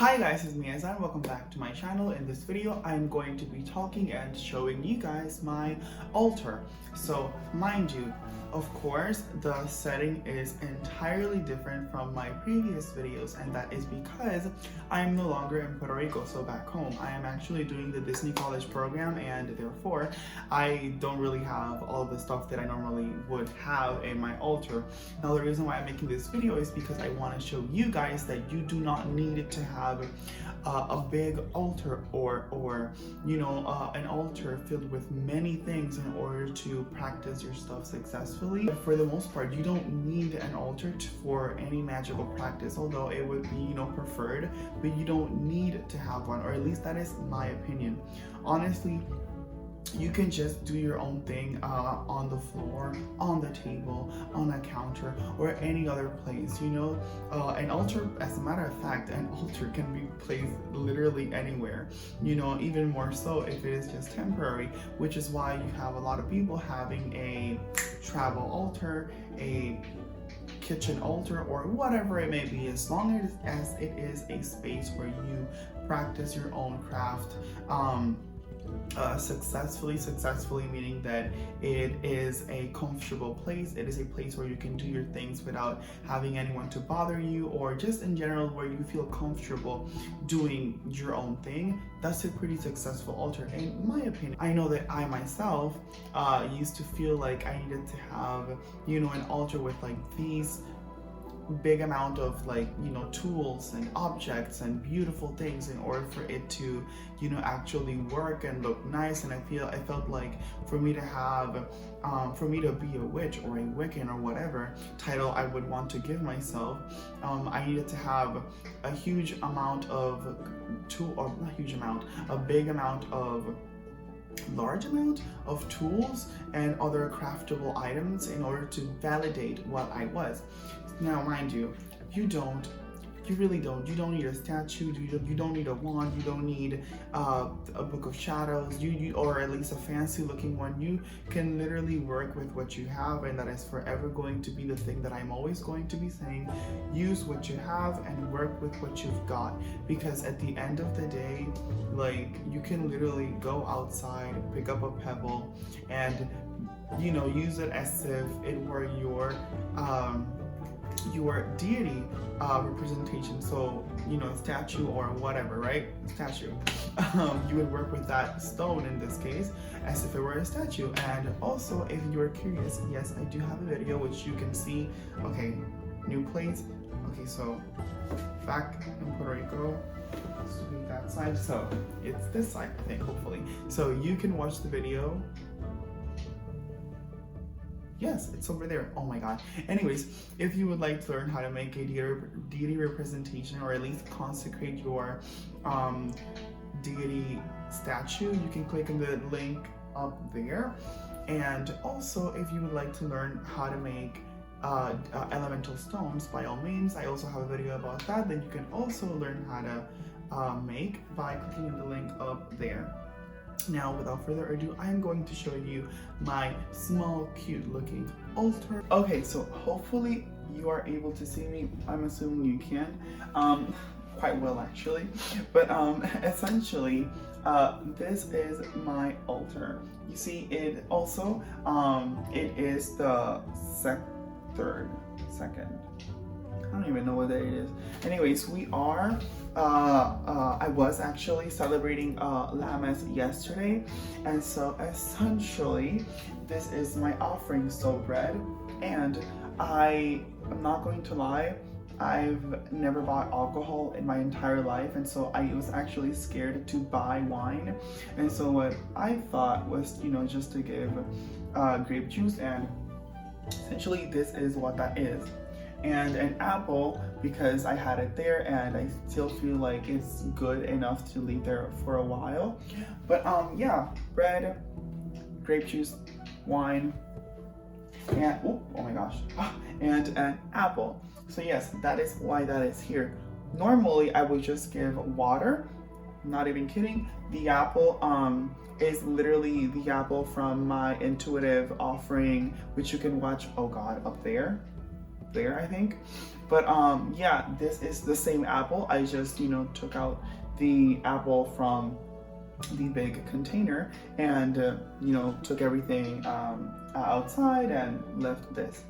Hi guys, it's me Azan. Welcome back to my channel. In this video, I'm going to be talking and showing you guys my altar. So mind you, of course, the setting is entirely different from my previous videos, and that is because I am no longer in Puerto Rico. So back home, I am actually doing the Disney College program, and therefore I don't really have all the stuff that I normally would have in my altar. Now the reason why I'm making this video is because I want to show you guys that you do not need to have a big altar or an altar filled with many things in order to practice your stuff successfully. For the most part, you don't need an altar for any magical practice, although it would be preferred, but you don't need to have one, or at least that is my opinion. Honestly, you can just do your own thing on the floor, on the table, on a counter, or any other place. An altar, as a matter of fact, an altar can be placed literally anywhere, even more so if it is just temporary, which is why you have a lot of people having a travel altar, a kitchen altar, or whatever it may be, as long as it is a space where you practice your own craft successfully, meaning that it is a comfortable place. It is a place where you can do your things without having anyone to bother you, or just in general where you feel comfortable doing your own thing. That's a pretty successful altar, in my opinion. I know that I myself used to feel like I needed to have an altar with like these big amount of tools and objects and beautiful things in order for it to actually work and look nice. And I felt like for me to be a witch or a Wiccan or whatever title I would want to give myself, I needed to have a large amount of tools and other craftable items in order to validate what I was. Now, mind you, you really don't. You don't need a statue. You don't need a wand. You don't need a book of shadows. Or at least a fancy looking one. You can literally work with what you have, and that is forever going to be the thing that I'm always going to be saying. Use what you have and work with what you've got, because at the end of the day, you can literally go outside, pick up a pebble, and use it as if it were your deity representation. So statue or whatever, right? Statue. You would work with that stone in this case as if it were a statue. And also, if you're curious, yes, I do have a video which you can see. Okay, new place. Okay, so back in Puerto Rico, let's do that side. So it's this side, I think, hopefully. So you can watch the video. Yes, it's over there. Oh my god. Anyways, if you would like to learn how to make a deity representation, or at least consecrate your deity statue, you can click on the link up there. And also, if you would like to learn how to make elemental stones, by all means, I also have a video about that you can also learn how to make by clicking on the link up there. Now, without further ado, I'm going to show you my small, cute looking altar. Okay, so hopefully you are able to see me. I'm assuming you can, quite well actually. But essentially, this is my altar. You see, it also, it is the second. I don't even know what day it is. Anyways, we are, I was actually celebrating Lammas yesterday, and so essentially this is my offering, so bread. And I'm not going to lie, I've never bought alcohol in my entire life, and so I was actually scared to buy wine. And so what I thought was, just to give grape juice, and essentially this is what that is. And an apple, because I had it there and I still feel like it's good enough to leave there for a while. But yeah, bread, grape juice, wine, and oh my gosh, and an apple. So yes, that is why that is here. Normally I would just give water, not even kidding. The apple is literally the apple from my intuitive offering, which you can watch, oh god, up there. there, I think. But yeah, this is the same apple. I just, you know, took out the apple from the big container and you know, took everything outside and left this.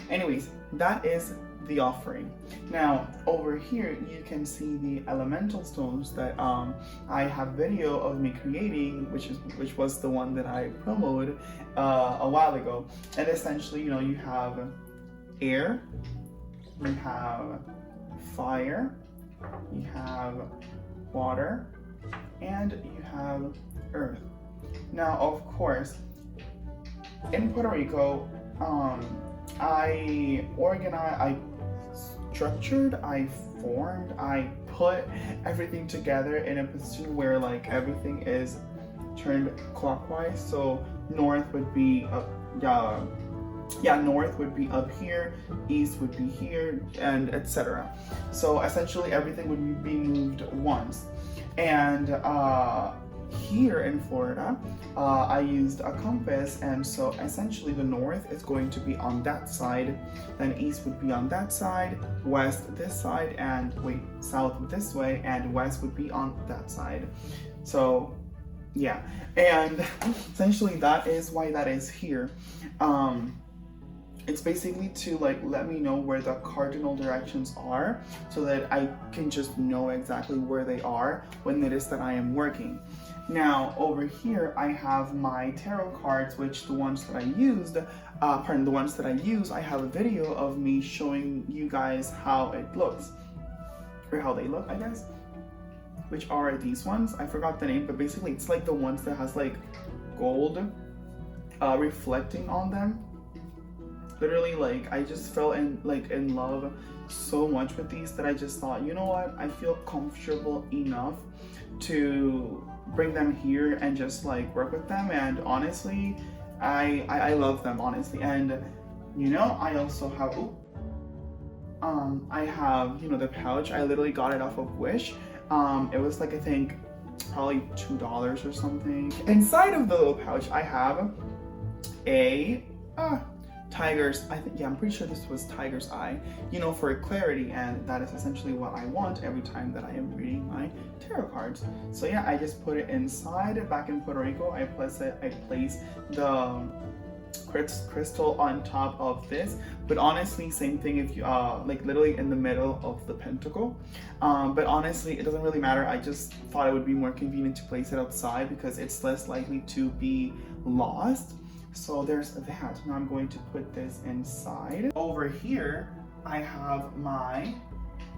Anyways, that is the offering. Now over here you can see the elemental stones that I have video of me creating, which was the one that I promoted a while ago. And essentially, you know, you have air, you have fire, you have water, and you have earth. Now of course, in Puerto Rico, I organized, I structured, I formed, I put everything together in a position where like everything is turned clockwise. So north would be up, north would be up here, east would be here, and etc. So essentially everything would be moved once. And here in Florida, I used a compass, and so essentially the north is going to be on that side, then east would be on that side, west this side, and south this way, and west would be on that side. So yeah, and essentially that is why that is here. It's basically to like let me know where the cardinal directions are so that I can just know exactly where they are when it is that I am working. Now over here I have my tarot cards, which the ones that I used, the ones that I use, I have a video of me showing you guys how it looks, or how they look, I guess, which are these ones. I forgot the name, but basically it's like the ones that has like gold reflecting on them. Literally, like I just fell in love so much with these that I just thought, you know what, I feel comfortable enough to bring them here and just like work with them. And honestly, I love them, honestly. And you know, I also have I have, you know, the pouch. I literally got it off of Wish. It was like, I think probably $2 or something. Inside of the little pouch I have a tiger's, I'm pretty sure this was tiger's eye, you know, for clarity, and that is essentially what I want every time that I am reading my tarot cards. So yeah, I just put it inside. Back in Puerto Rico, I place the crystal on top of this, but honestly, same thing if you like literally in the middle of the pentacle. But honestly, it doesn't really matter. I just thought it would be more convenient to place it outside because it's less likely to be lost. So there's that. Now I'm going to put this inside. Over here, I have my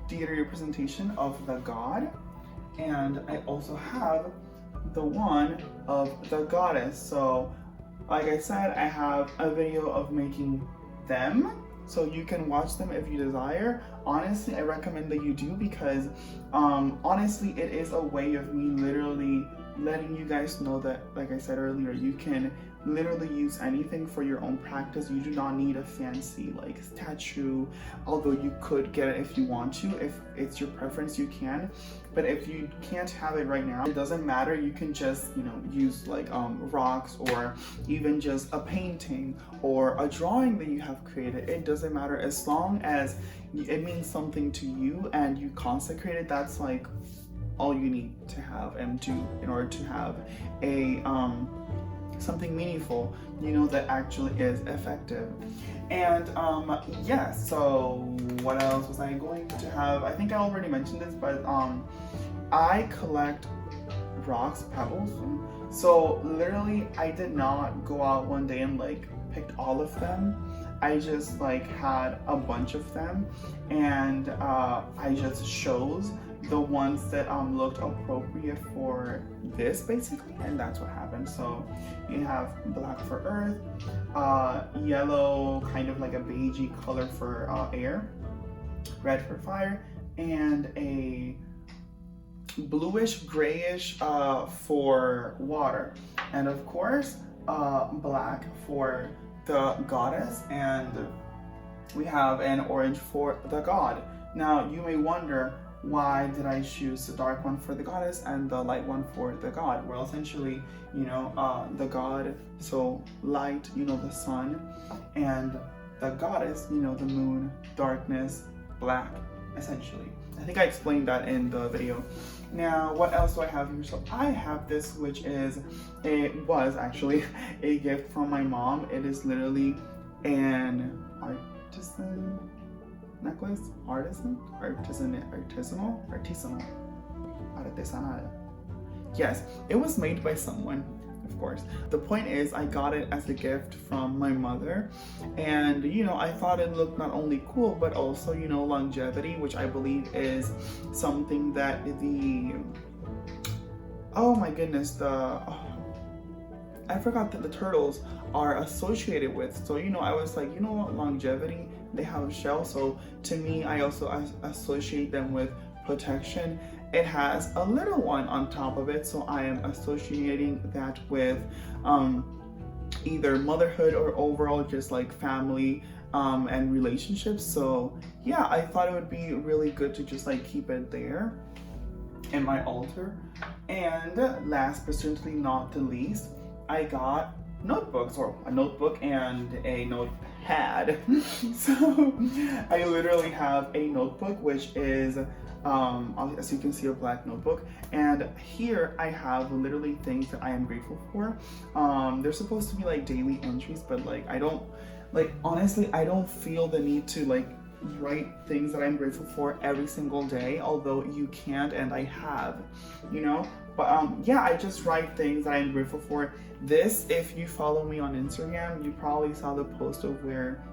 deity representation of the god, and I also have the one of the goddess. So like I said, I have a video of making them, so you can watch them if you desire. Honestly, I recommend that you do, because honestly, it is a way of me literally letting you guys know that, like I said earlier, you can literally use anything for your own practice. You do not need a fancy like statue, although you could get it if you want to. If it's your preference, you can. But if you can't have it right now, it doesn't matter. You can just, you know, use like rocks, or even just a painting or a drawing that you have created. It doesn't matter, as long as it means something to you and you consecrate it. That's like all you need to have and do in order to have a something meaningful, you know, that actually is effective. And yeah, so what else was I going to have? I think I already mentioned this, but I collect rocks, pebbles. So literally, I did not go out one day and like picked all of them. I just like had a bunch of them, and I just chose the ones that looked appropriate for this, basically, and that's what happened. So you have black for earth, yellow, kind of like a beigey color for air, red for fire, and a bluish grayish for water, and of course black for the goddess, and we have an orange for the god. Now you may wonder, why did I choose the dark one for the goddess and the light one for the god? Well, essentially, you know, the god, so light, you know, the sun, and the goddess, you know, the moon, darkness, black, essentially. I think I explained that in the video. Now, what else do I have here? So I have this, which is, it was actually a gift from my mom. It is literally an artisan necklace, artisanal. Yes, it was made by someone, of course. The point is, I got it as a gift from my mother, and you know, I thought it looked not only cool, but also, you know, longevity, which I believe is something that oh my goodness, I forgot that the turtles are associated with. So, you know, I was like, you know what, longevity, they have a shell. So to me, I also associate them with protection. It has a little one on top of it, so I am associating that with either motherhood or overall just like family and relationships. So yeah, I thought it would be really good to just like keep it there in my altar. And last but certainly not the least, I got notebooks, or a notebook and a notepad. So I literally have a notebook, which is as you can see, a black notebook, and here I have literally things that I am grateful for. They're supposed to be like daily entries, but like I don't, like, honestly, I don't feel the need to like write things that I'm grateful for every single day, although you can't, and I have, you know. But yeah, I just write things that I'm grateful for. This, if you follow me on Instagram, you probably saw the post of where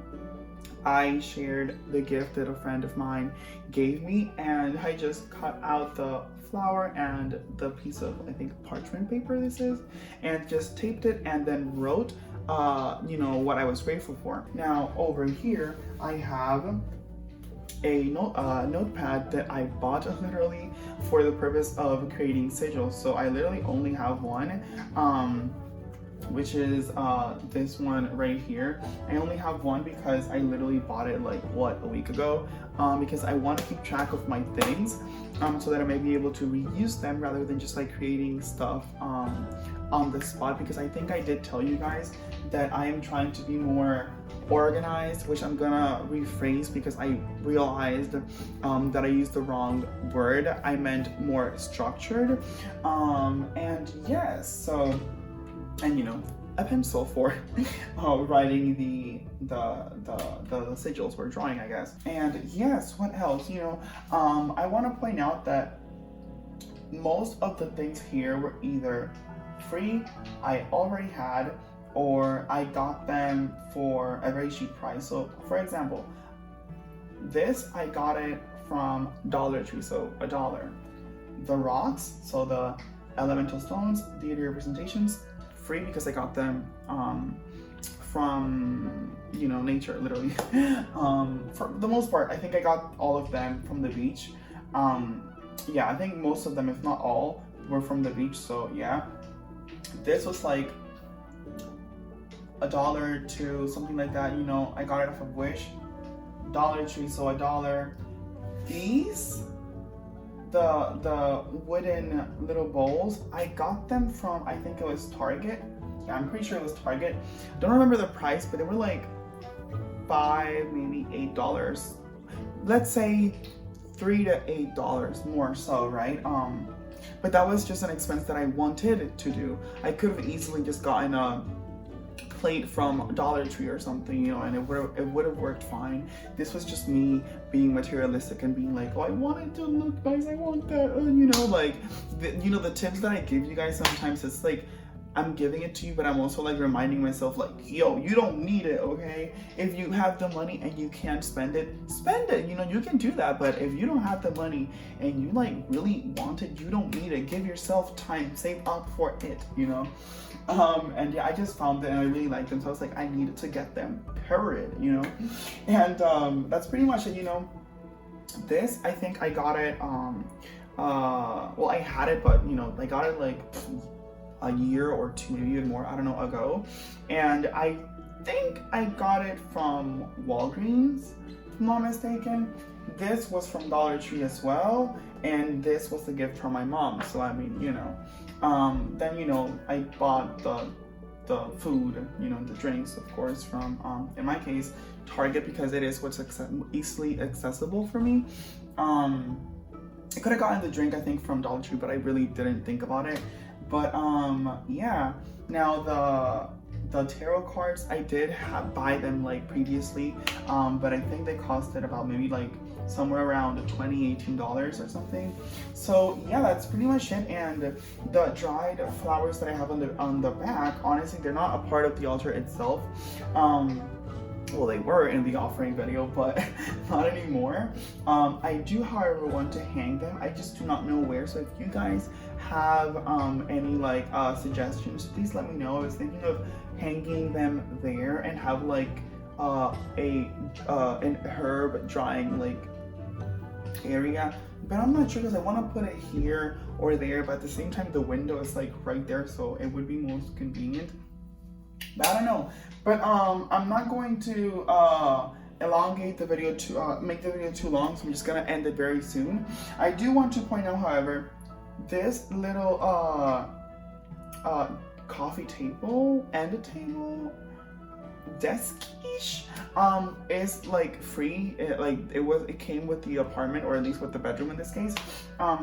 I shared the gift that a friend of mine gave me, and I just cut out the flower and the piece of, I think, parchment paper this is, and just taped it and then wrote you know, what I was grateful for. Now over here I have a notepad that I bought literally for the purpose of creating sigils. So I literally only have one, which is this one right here. I only have one because I literally bought it like a week ago, because I want to keep track of my things, so that I may be able to reuse them rather than just like creating stuff on the spot, because I think I did tell you guys that I am trying to be more organized, which I'm gonna rephrase because I realized that I used the wrong word. I meant more structured, and yes, so, and you know, a pencil for writing the sigils or drawing, I guess. And yes, what else? You know, I want to point out that most of the things here were either free, I already had, or I got them for a very cheap price. So for example, this, I got it from Dollar Tree, so $1. The rocks, so the elemental stones, deity representations, free because I got them from, you know, nature, literally. For the most part, I think I got all of them from the beach. Yeah, I think most of them, if not all, were from the beach, so yeah. This was like $1 to something like that, you know. I got it off of Wish, Dollar Tree, so $1. These, the wooden little bowls, I got them from, I think it was Target. Yeah, I'm pretty sure it was Target. Don't remember the price, but they were like $5, maybe $8. Let's say $3 to $8 more so, right? But that was just an expense that I wanted to do. I could have easily just gotten a plate from Dollar Tree or something, you know, and it would have worked fine. This was just me being materialistic and being like, oh, I want it to look nice, I want that, you know, like, you know, the tips that I give you guys sometimes, it's like, I'm giving it to you, but I'm also like reminding myself like, yo, you don't need it, okay? If you have the money and you can't spend it, you know, you can do that. But if you don't have the money and you like really want it, you don't need it. Give yourself time, save up for it, you know? And yeah, I just found them and I really liked them. So I was like, I needed to get them, period, you know? And that's pretty much it, you know? This, I think I got it, well, I had it, but you know, I got it like a year or two, maybe even more, I don't know, ago. And I think I got it from Walgreens, if I'm not mistaken. This was from Dollar Tree as well, and this was the gift from my mom. So I mean, you know, then, you know, I bought the the food, you know, the drinks, of course, from in my case, Target, because it is what's easily accessible for me. I could have gotten the drink, I think, from Dollar Tree, but I really didn't think about it. But yeah. Now the tarot cards, I did buy them like previously, but I think they costed about maybe like somewhere around $18 or something. So yeah, that's pretty much it. And the dried flowers that I have on the back, honestly, they're not a part of the altar itself. Well, they were in the offering video, but not anymore. I do, however, want to hang them. I just do not know where. So if you guys have any like suggestions, please let me know. I was thinking of hanging them there and have like an herb drying like area, but I'm not sure because I want to put it here or there, but at the same time the window is like right there, so it would be most convenient. But I don't know. But I'm not going to elongate the video to make the video too long, so I'm just gonna end it very soon. I do want to point out, however, this little coffee table and a table desk-ish is like free. It came with the apartment, or at least with the bedroom in this case.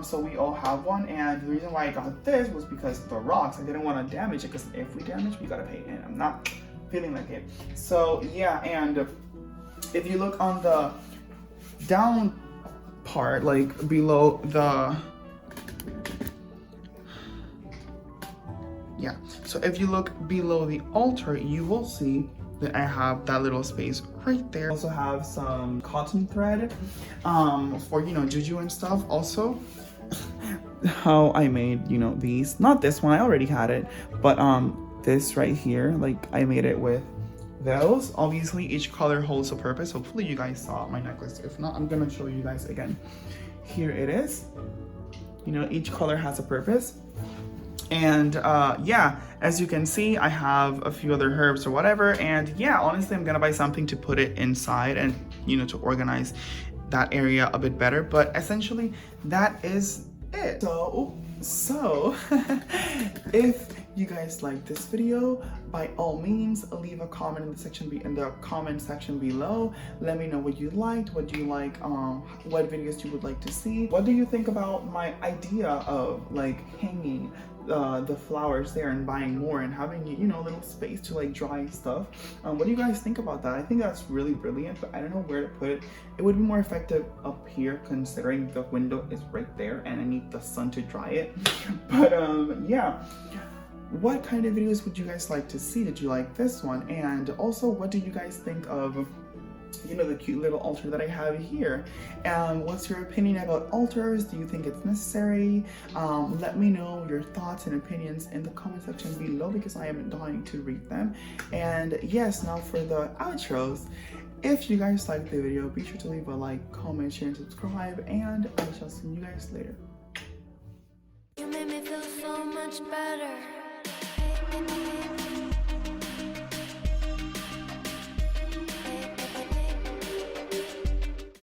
So we all have one, and the reason why I got this was because of the rocks. I didn't want to damage it, because if we damage, we gotta pay, and I'm not feeling like it. So yeah, and if you look on the down part, like below the so if you look below the altar, you will see that I have that little space right there. I also have some cotton thread for, you know, juju and stuff. Also, how I made, you know, these, not this one, I already had it, but this right here, like I made it with those. Obviously each color holds a purpose. Hopefully you guys saw my necklace. If not, I'm gonna show you guys again. Here it is. You know, each color has a purpose. And yeah, as you can see, I have a few other herbs or whatever. And yeah, honestly, I'm gonna buy something to put it inside and, you know, to organize that area a bit better. But essentially, that is it. So if you guys like this video, by all means leave a comment in the comment section below. Let me know what you liked, what do you like, what videos you would like to see. What do you think about my idea of like hanging the flowers there and buying more and having, you know, a little space to like dry stuff? What do you guys think about that? I think that's really brilliant, but I don't know where to put it. It would be more effective up here, considering the window is right there and I need the sun to dry it. But yeah, what kind of videos would you guys like to see? Did you like this one? And also, what do you guys think of, you know, the cute little altar that I have here? What's your opinion about altars? Do you think it's necessary? Let me know your thoughts and opinions in the comment section below, because I am dying to read them. And yes, now for the outros. If you guys liked the video, be sure to leave a like, comment, share, and subscribe, and I shall see you guys later. You made me feel so much better.